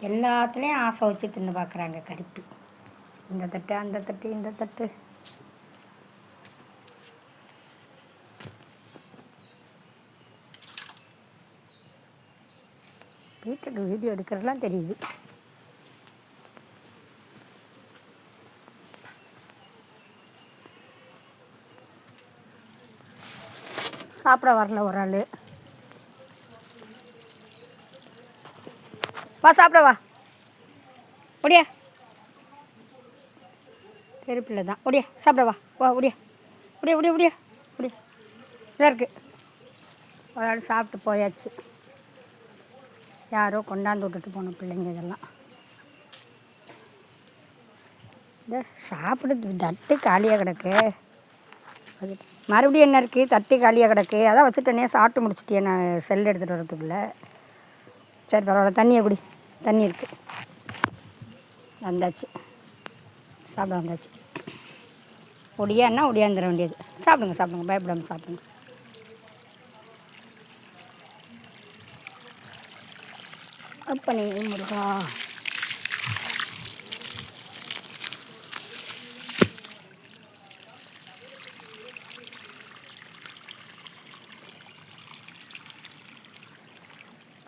எல்லாத்துலேயும் ஆசை வச்சு தின்னு பார்க்குறாங்க கருப்பி. இந்த தட்டு, அந்த தட்டு, இந்த தட்டு. வீட்டுக்கு வீடியோ எடுக்கிறதுலாம் தெரியுது. சாப்பிட வரல ஒரு ஆள். வா சாப்பிட வா. ஒடியா தெருப்பில்லை தான். ஒடியா சாப்பிட வா. வா ஒடியா ஒடியா ஒடியா ஒடியா ஒடியா. இதாக இருக்குது. ஒரு ஆள் சாப்பிட்டு போயாச்சு. யாரோ கொண்டாந்து விட்டுட்டு போன பிள்ளைங்க இதெல்லாம். இந்த சாப்பிடுது தட்டு காலியாக கிடக்கு. அது மறுபடியும் என்ன இருக்குது? தட்டு காலியாக கிடக்கு. அதான் வச்சுட்டேனே, சாப்பிட்டு முடிச்சுட்டேன் நான் செல் எடுத்துகிட்டு வரதுக்குள்ளே. சரி பரவாயில்ல, தண்ணியை குடி. தண்ணி இருக்குது. வந்தாச்சு, சாப்பிட வந்தாச்சு. ஒடியான்னா ஒடியாந்துட வேண்டியது. சாப்பிடுங்க சாப்பிடுங்க, பயப்படாமல் சாப்பிடுங்க. அப்பனே முருகா.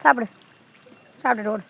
சாப்பிடு, சாப்பிட்டுட்டு ஓடு.